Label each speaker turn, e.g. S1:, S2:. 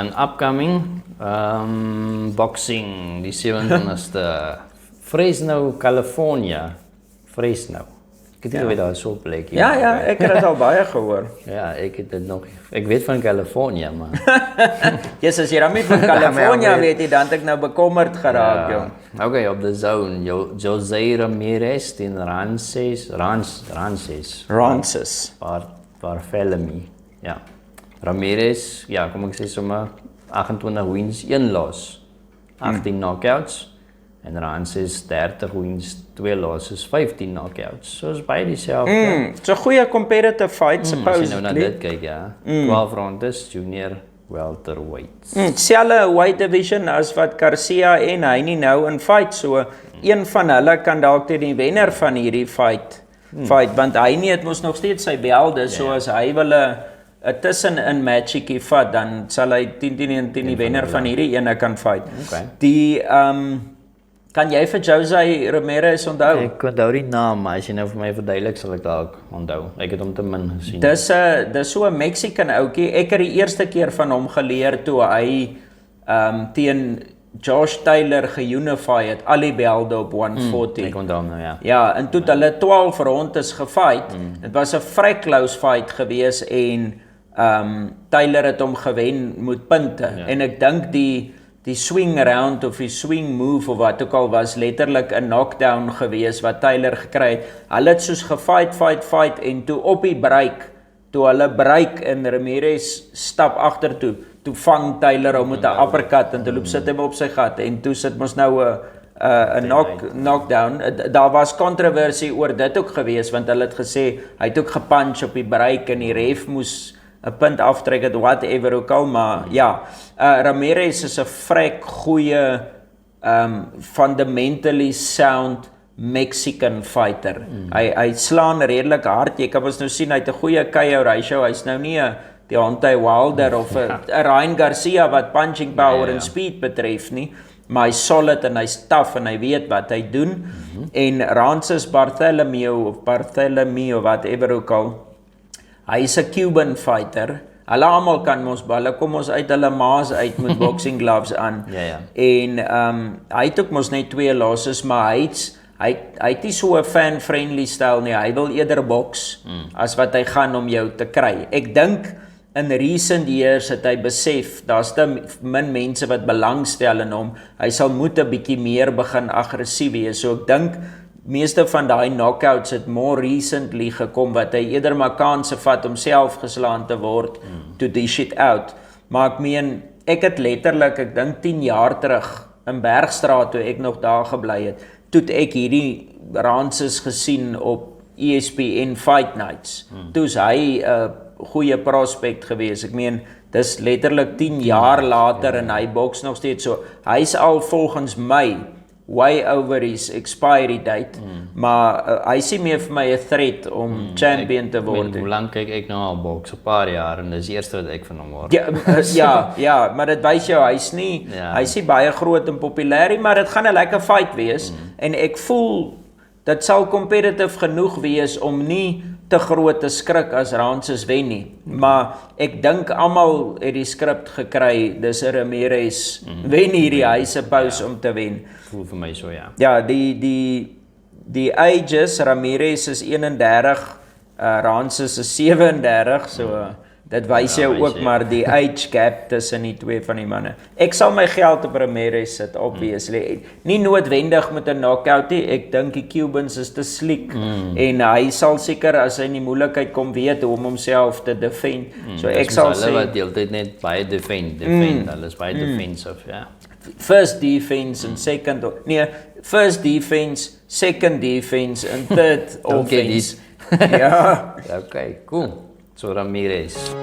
S1: En upcoming, boxing, die 27ste, Fresno, California. Fresno. Ek het nie weet daar so 'n plekkie.
S2: Ja, ek het dit al baie gehoor.
S1: Ja, ek het dit nog. Ek weet van California, maar
S2: Yes, as jy dan nie van California weet, dan het ek nou bekommerd geraak, jong.
S1: Okay, op de zone, Jose Ramirez teen Rances. Barthélemy. Ja. Ramirez, ja, kom ek sê sommer 28 wins, 1 loss. 18 knockouts. En Rances 30 wins, 2 losses, 15 knockouts. So is baie dieselfde.
S2: So 'n goeie competitive fight,
S1: As
S2: supposedly.
S1: jy nou na dit kyk, ja. 12 rondes, junior welterweights.
S2: Selfe weight division as wat Garcia en hy nou in fight, so een van hulle kan dalk teen die wenner van hierdie fight, want hy het mos nog steeds sy belde, so as hy wil 'n tussenin matchiekie vat, dan sal hy teen die wenner van hierdie ene kan fight.
S1: Okay.
S2: Die kan jy vir Jose Ramirez onthou?
S1: Ek onthou die naam, maar as jy nou vir my verduidelik, sal ek dalk onthou. Ek het hom te min gesien.
S2: Dis so 'n Mexican ouetjie. Ek het die eerste keer van hom geleer toe hy teen Josh Taylor geunify het, al die belde op 140.
S1: Ek onthou hom nou, ja.
S2: Ja, en toe het hulle 12 rondes gefight. Dit was 'n vrek close fight gewees en Taylor het hom gewen met punte. Ja. En ek dink die swing round of die swing move of wat ook al was letterlik 'n knockdown gewees wat Taylor gekry het. Hulle het soos fight en toe op die break, toe hulle break en Ramirez stap agtertoe, toe vang Taylor hom met 'n uppercut en toe loop sit hom op sy gat en toe sit mos nou 'n knockdown. Daar was kontroversie oor dit ook gewees want hulle het gesê hy het ook gepunch op die break en die ref moes 'n punt aftrek het, whatever ook al, maar ja, Ramirez is 'n vrek goeie fundamentally sound Mexican fighter. Hy slaan redelik hard. Jy kan ons nou sien hy het 'n goeie KO ratio. Hy's nou nie 'n Deontay Wilder of 'n Ryan Garcia wat punching power en speed betref nie, maar hy's solid en hy's tough en hy weet wat hy doen. En Rances Barthélemy of whatever ook al, hy is 'n Cuban fighter. Hulle almal kan mos hulle kom ons uit hulle maas uit met boxing gloves aan. En hy het ook mos net 2 losses, maar hy het nie so 'n fan-friendly styl nie. Hy wil eerder boks as wat hy gaan om jou te kry. Ek dink in recent years het hy besef daar's te min mense wat belangstel in hom. Hy sal moet 'n bietjie meer begin aggressief wees. So ek dink meeste van daai knockouts het more recently gekom wat hy eerder maar kanse vat om self geslaan te word to dish it out. Maar ek meen, ek het letterlik, ek dink 10 jaar terug in Bergstraat toe ek nog daar gebly het, toe ek hierdie Rances gesien op ESPN Fight Nights. Toe's hy 'n goeie prospect gewees. Ek meen, dis letterlik 10 jaar later en hy boks nog steeds so. Hy's al volgens my way over his expiry date, maar hy sien meer vir my 'n threat om champion te word.
S1: Hoe lank kyk ek nou al boks? 'n paar jaar en dis die eerste wat ek van hom hoor.
S2: Ja, maar dit wys jou hy's nie baie groot en populêr nie, maar dit gaan 'n lekker fight wees en ek voel dit sal competitive genoeg wees om nie te groot te skrik as Rances wen nie. Maar ek dink almal het die skrip gekry, dis 'n Ramirez wen hierdie, hy suppose om te wen.
S1: Voel vir my so, ja.
S2: Ja, die ages, Ramirez is 31, Rances is 37, so dit wys jou ook maar die age gap tussen die twee van die manne. Ek sal my geld op Ramirez sit, obviously. Nie noodwendig met 'n knockout nie, ek dink die Cubans is te sliek en hy sal seker as hy in die moeilikheid kom weet hoe om homself te defend. So ek sal sê
S1: hulle wat deeltyd net baie defend, hulle is baie defensive, ja.
S2: First defense and first defense, second defense and third offense. Ja.
S1: Okay, cool. So Ramirez.